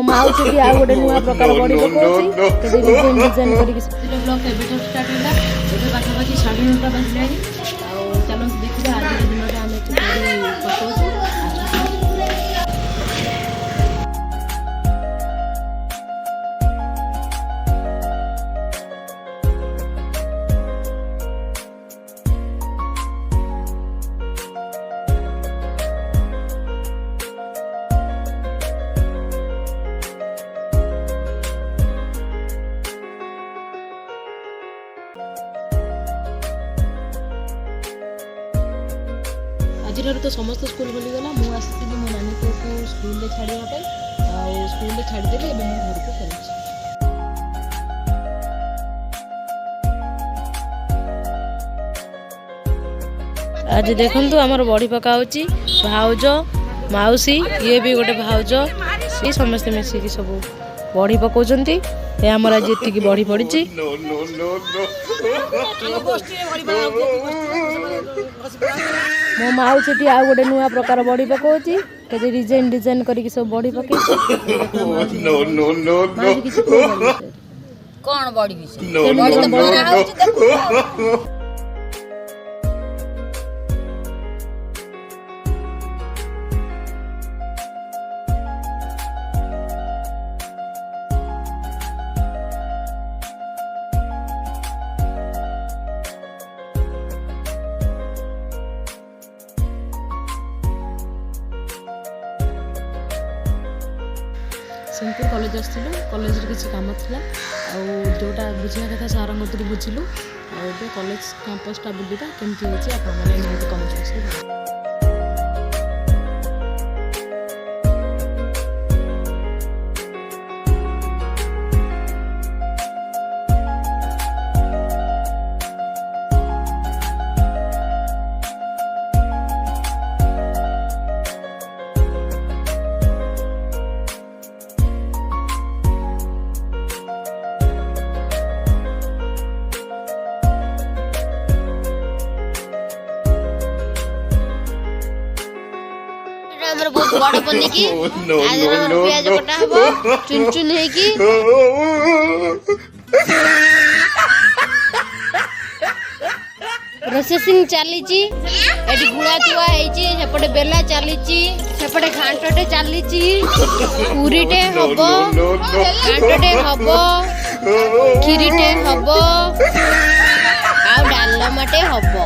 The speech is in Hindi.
माउ से आ गोटे नुआ प्रकार बड़ी पकाउची तो डिजाइन डिजाइन करके सिले ब्लॉग एबे स्टार्ट होला एबे पाखापाखि 9:30 बजलानी आ चलो देखिबा आज दिनटा हमें किपरि पकाउची। आज तो समस्त स्कूल बुलीगला मु आसी मो नानी को स्कूल में छाड़ापी आ स्कूल में छाड़देली घर को फेर। आज देखु आमर बड़ी पका भाउज मौसी ये भी गोटे भाउज सी समस्ते मिसिकी सब बड़ी पकाउछंती ए हमर आज एतिकी बड़ी पड़ी मो माउ से आ गोटे नुआ प्रकार बड़ी पकाउची तो डिजाइन डिजाइन करके सब बड़ी पके कौन बड़ी बड़ी सिंपल कॉलेज आसलु कॉलेज किसी काम था जोटा बुझा कथा सार बुझिलु और कॉलेज कैंपसटा बुलवा केमती होची आप माने निहाती कमेंट बॉक्स में। हमर बहुत बड़ बने की आज हमर प्याज कटा हबो चुन चुन है की प्रोसेसिंग चली ची एटी गुड़ा तुआ है ची सेपटे बेला चली ची सेपटे घांटटे चली ची पूरीटे हबो घांटटे हबो खीरीटे हबो आ डालमाटे हबो।